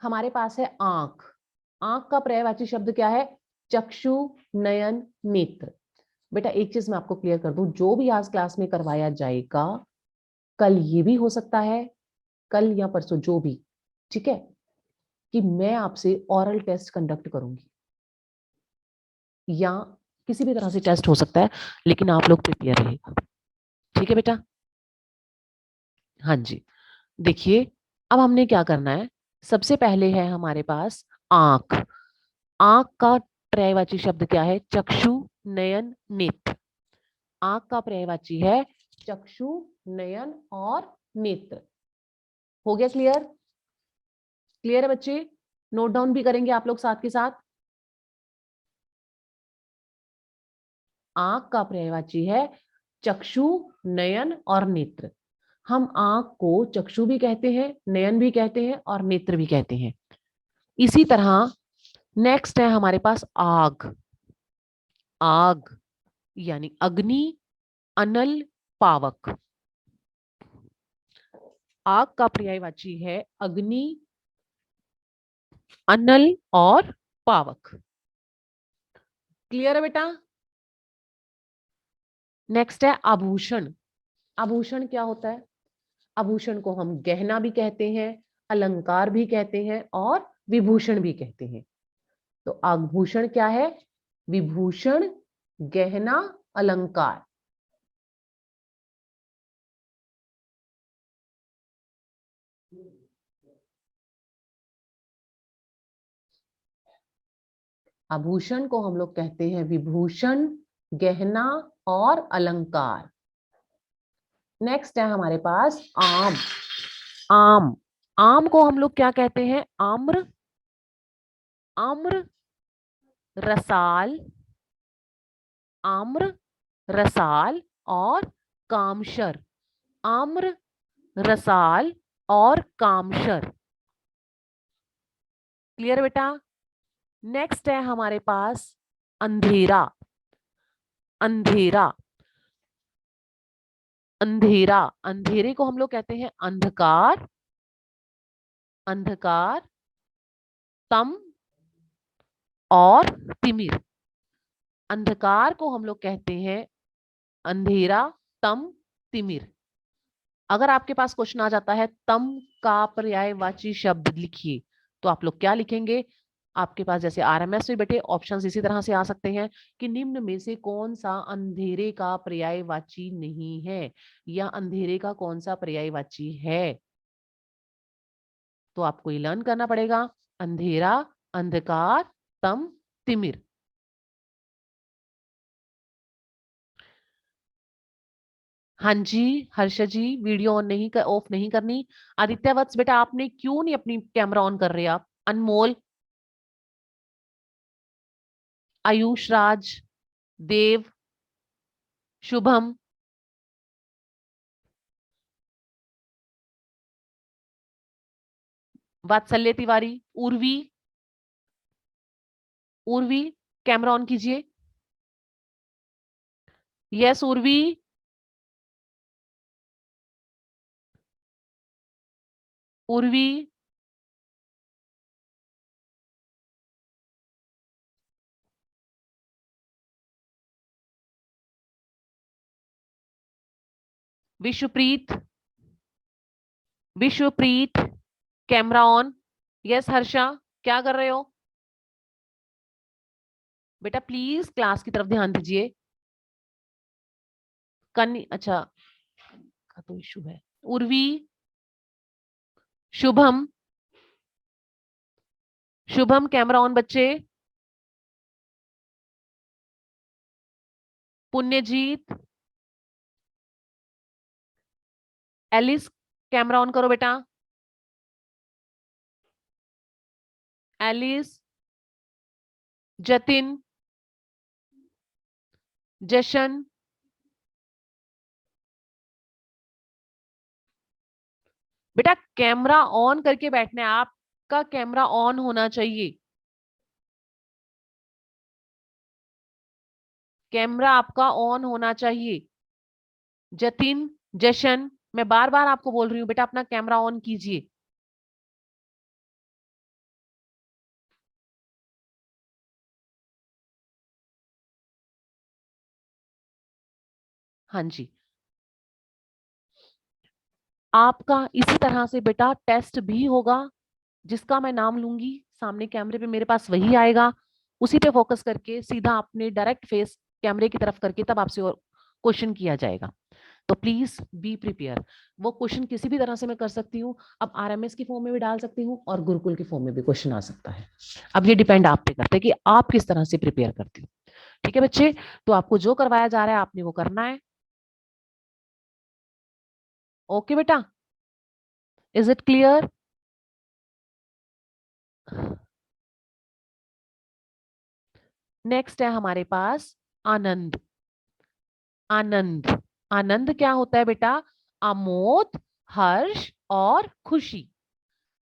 हमारे पास है आंख। आंख का पर्यायवाची शब्द क्या है? चक्षु, नयन, नेत्र। बेटा एक चीज मैं आपको क्लियर कर दूं, जो भी आज क्लास में करवाया जाएगा कल ये भी हो सकता है, कल या परसों जो भी, ठीक है, कि मैं आपसे ऑरल टेस्ट कंडक्ट करूंगी या किसी भी तरह से टेस्ट हो सकता है, लेकिन आप लोग प्रिपेयर रहिएगा। ठीक है बेटा? हाँ जी। देखिए अब हमने क्या करना है, सबसे पहले है हमारे पास आंख। आंख का पर्यायवाची शब्द क्या है? चक्षु, नयन, नेत्र। आंख का पर्यायवाची है चक्षु, नयन और नेत्र। हो गया क्लियर? क्लियर है बच्चे? नोट डाउन भी करेंगे आप लोग साथ के साथ। आंख का पर्यायवाची है चक्षु, नयन और नेत्र। हम आंख को चक्षु भी कहते हैं, नयन भी कहते हैं और नेत्र भी कहते हैं। इसी तरह नेक्स्ट है हमारे पास आग। आग यानी अग्नि, अनल, पावक। आग का पर्यायवाची है अग्नि, अनल और पावक। क्लियर है बेटा? नेक्स्ट है आभूषण। आभूषण क्या होता है? आभूषण को हम गहना भी कहते हैं, अलंकार भी कहते हैं और विभूषण भी कहते हैं। तो आभूषण क्या है? विभूषण, गहना, अलंकार। आभूषण को हम लोग कहते हैं विभूषण, गहना और अलंकार। नेक्स्ट है हमारे पास आम। आम। आम को हम लोग क्या कहते हैं? आम्र, आम्र, रसाल, आम्र, रसाल और कामशर। आम्र, रसाल और कामशर। क्लियर बेटा? नेक्स्ट है हमारे पास अंधेरा। अंधेरा। अंधेरा। अंधेरे को हम लोग कहते हैं अंधकार, अंधकार, तम और तिमिर। अंधकार को हम लोग कहते हैं अंधेरा, तम, तिमिर। अगर आपके पास क्वेश्चन आ जाता है तम का पर्यायवाची शब्द लिखिए, तो आप लोग क्या लिखेंगे? आपके पास जैसे आरएमएस में बेटे ऑप्शंस इसी तरह से आ सकते हैं कि निम्न में से कौन सा अंधेरे का पर्यायवाची नहीं है, या अंधेरे का कौन सा पर्यायवाची है। तो आपको ये लर्न करना पड़ेगा। अंधेरा, अंधकार, तम, तिमिर। हाँ जी हर्षा जी, वीडियो ऑन नहीं कर, ऑफ नहीं करनी। आदित्य वत्स बेटा आपने क्यों नहीं अपनी कैमरा ऑन कर रहे? आप अनमोल, आयुष राज, देव, शुभम, वात्सल्य तिवारी, उर्वी, उर्वी कैमरा ऑन कीजिए। Yes Urvi, Urvi, Vishwapreet, Vishwapreet camera on. Yes Harsha, क्या कर रहे हो बेटा? प्लीज क्लास की तरफ ध्यान दीजिए। कन्नी अच्छा का तो इशू है। उर्वी, शुभम, शुभम कैमरा ऑन बच्चे। पुण्यजीत, एलिस कैमरा ऑन करो बेटा। एलिस, जतिन, जशन, बेटा कैमरा ऑन करके बैठना है, आपका कैमरा ऑन होना चाहिए। कैमरा आपका ऑन होना चाहिए। जतिन, जशन, मैं बार बार आपको बोल रही हूँ बेटा अपना कैमरा ऑन कीजिए। हाँ जी, आपका इसी तरह से बेटा टेस्ट भी होगा, जिसका मैं नाम लूंगी सामने कैमरे पे मेरे पास वही आएगा, उसी पे फोकस करके सीधा अपने डायरेक्ट फेस कैमरे की तरफ करके तब आपसे क्वेश्चन किया जाएगा। तो प्लीज बी प्रिपेयर। वो क्वेश्चन किसी भी तरह से मैं कर सकती हूँ, अब आरएमएस की फॉर्म में भी डाल सकती हूँ और गुरुकुल की फॉर्म में भी क्वेश्चन आ सकता है। अब ये डिपेंड आप पे करता है कि आप किस तरह से प्रिपेयर करती हो। ठीक है बच्चे, तो आपको जो करवाया जा रहा है आपने वो करना है। ओके बेटा, इज इट क्लियर? नेक्स्ट है हमारे पास आनंद। आनंद, आनंद क्या होता है बेटा? आमोद, हर्ष और खुशी।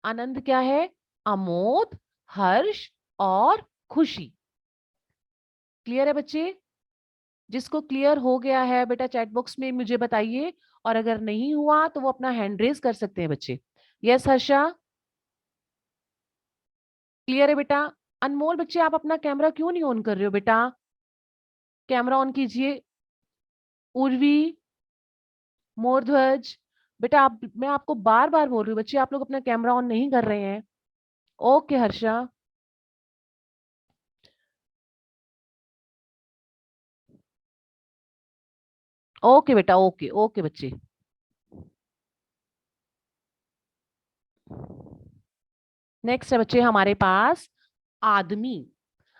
आनंद क्या है? आमोद, हर्ष और खुशी। क्लियर है बच्चे? जिसको क्लियर हो गया है बेटा चैट बॉक्स में मुझे बताइए, और अगर नहीं हुआ तो वो अपना हैंड रेज कर सकते हैं बच्चे। यस हर्षा, क्लियर है बेटा? अनमोल बच्चे आप अपना कैमरा क्यों नहीं ऑन कर रहे हो बेटा? कैमरा ऑन कीजिए। उर्वी, मोरध्वज, बेटा आप, मैं आपको बार बार बोल रही हूँ बच्चे, आप लोग अपना कैमरा ऑन नहीं कर रहे हैं। ओके हर्षा, ओके बेटा, ओके ओके बच्चे। नेक्स्ट है बच्चे हमारे पास आदमी।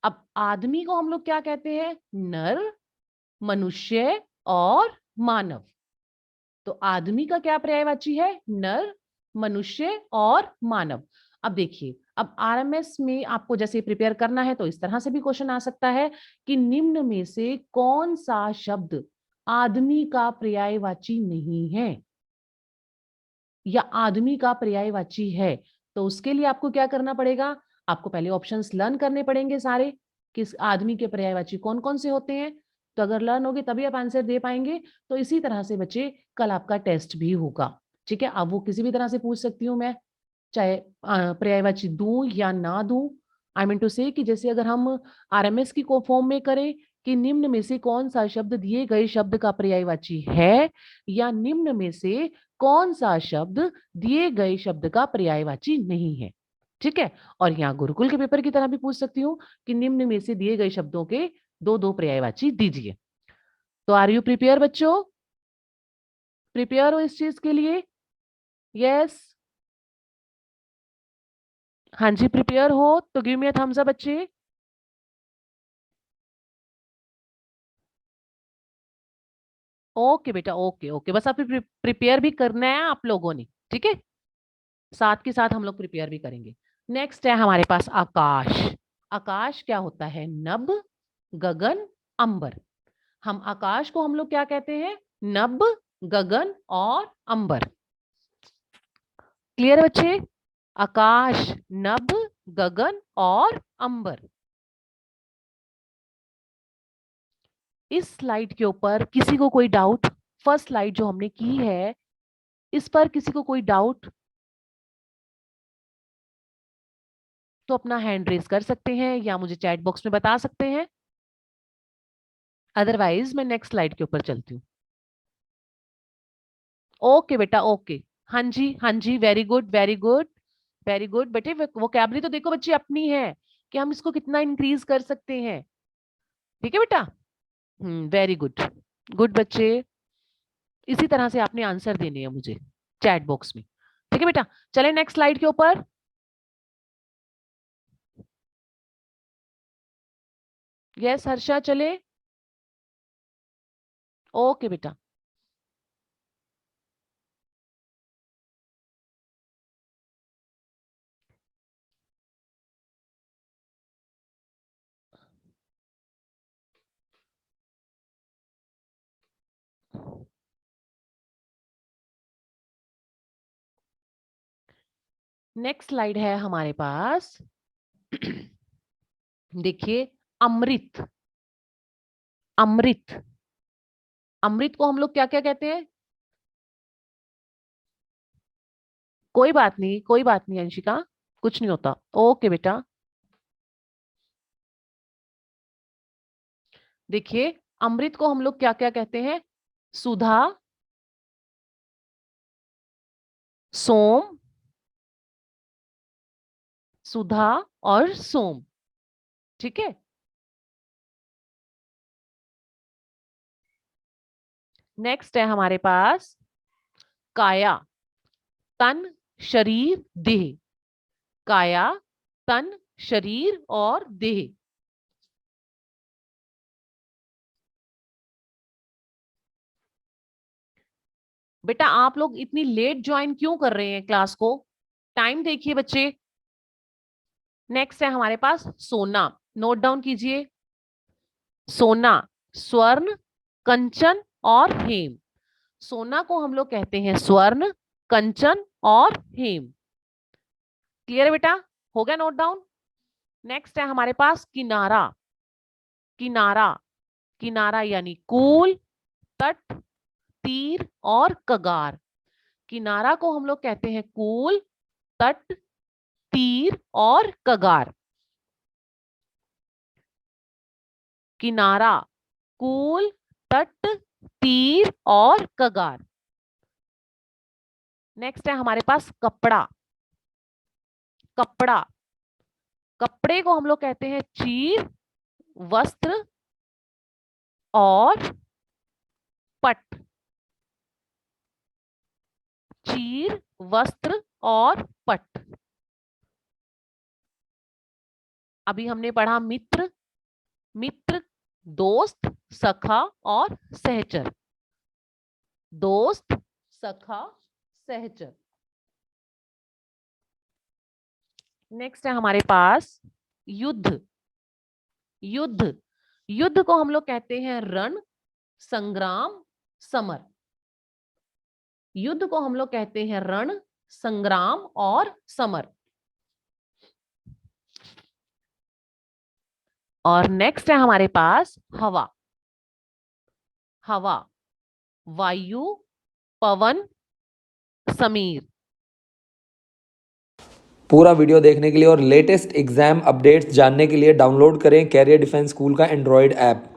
अब आदमी को हम लोग क्या कहते हैं? नर, मनुष्य और मानव। तो आदमी का क्या पर्यायवाची है? नर, मनुष्य और मानव। अब देखिए, अब आरएमएस में आपको जैसे प्रिपेयर करना है तो इस तरह से भी क्वेश्चन आ सकता है कि निम्न में से कौन सा शब्द आदमी का पर्यायवाची नहीं है या आदमी का पर्यायवाची है। तो उसके लिए आपको क्या करना पड़ेगा? आपको पहले ऑप्शंस लर्न करने पड़ेंगे सारे, किस आदमी के पर्यायवाची कौन कौन से होते हैं। तो अगर लर्न होगी तभी आप आंसर दे पाएंगे। तो इसी तरह से बच्चे कल आपका टेस्ट भी होगा। ठीक है, अब वो किसी भी तरह से पूछ सकती हूँ मैं, चाहे पर्यायवाची दूं या ना दूं। आई मीन टू से कि जैसे अगर हम आरएमएस की को फॉर्म में करें कि निम्न में से कौन सा शब्द दिए गए शब्द का पर्यायवाची है, या निम्न में से कौन सा शब्द दिए गए शब्द का पर्यायवाची नहीं है। ठीक है, और यहाँ गुरुकुल के पेपर की तरह भी पूछ सकती हूँ कि निम्न में से दिए गए शब्दों के दो दो पर्यायवाची दीजिए। तो आर यू प्रिपेयर बच्चों? प्रिपेयर हो इस चीज के लिए? यस, हाँ जी प्रिपेयर हो तो give me a thumbs up बच्चे। ओके बेटा, ओके ओके, बस आप प्रिपेयर भी करना है आप लोगों ने। ठीक है, साथ के साथ हम लोग प्रिपेयर भी करेंगे। नेक्स्ट है हमारे पास आकाश। आकाश क्या होता है? नभ, गगन, अंबर। हम आकाश को हम लोग क्या कहते हैं? नभ, गगन और अंबर। क्लियर है बच्चे? आकाश, नभ, गगन और अंबर। इस स्लाइड के ऊपर किसी को कोई डाउट? फर्स्ट स्लाइड जो हमने की है इस पर किसी को कोई डाउट तो अपना हैंड रेज कर सकते हैं या मुझे चैट बॉक्स में बता सकते हैं। अदरवाइज मैं नेक्स्ट स्लाइड के ऊपर चलती हूँ। ओके बेटा, ओके। हाँ जी, हाँ जी, very good very good very good बेटे। वोकैबुलरी तो देखो बच्चे अपनी है कि हम इसको कितना इंक्रीज कर सकते हैं। ठीक है बेटा, वेरी गुड, गुड बच्चे। इसी तरह से आपने आंसर देने हैं मुझे चैट बॉक्स में। ठीक है बेटा, चले नेक्स्ट स्लाइड के ऊपर। यस हर्षा, चले। ओके बेटा, नेक्स्ट स्लाइड है हमारे पास। देखिए, अमृत। अमृत, अमृत को हम लोग क्या क्या कहते हैं? कोई बात नहीं, कोई बात नहीं अंशिका, कुछ नहीं होता। ओके बेटा, देखिए अमृत को हम लोग क्या क्या कहते हैं? सुधा, सोम, सुधा और सोम। ठीक है। नेक्स्ट है हमारे पास काया, तन, शरीर, देह। काया, तन, शरीर और देह। बेटा आप लोग इतनी लेट ज्वाइन क्यों कर रहे हैं क्लास को? टाइम देखिए बच्चे। नेक्स्ट है हमारे पास सोना। नोट डाउन कीजिए। सोना, स्वर्ण, कंचन और हेम। सोना को हम लोग कहते हैं स्वर्ण, कंचन और हेम। क्लियर है बेटा? हो गया नोट डाउन? नेक्स्ट है हमारे पास किनारा। किनारा, किनारा यानी कूल, तट, तीर और कगार। किनारा को हम लोग कहते हैं कूल, तट, तीर और कगार। किनारा, कूल, तट, तीर और कगार। नेक्स्ट है हमारे पास कपड़ा। कपड़ा, कपड़े को हम लोग कहते हैं चीर, वस्त्र और पट। चीर, वस्त्र और पट। अभी हमने पढ़ा मित्र। मित्र, दोस्त, सखा और सहचर। दोस्त, सखा, सहचर। नेक्स्ट है हमारे पास युद्ध। युद्ध, युद्ध को हम लोग कहते हैं रण, संग्राम, समर। युद्ध को हम लोग कहते हैं रण, संग्राम और समर। और नेक्स्ट है हमारे पास हवा। हवा, वायु, पवन, समीर। पूरा वीडियो देखने के लिए और लेटेस्ट एग्जाम अपडेट्स जानने के लिए डाउनलोड करें कैरियर डिफेंस स्कूल का एंड्रॉयड ऐप।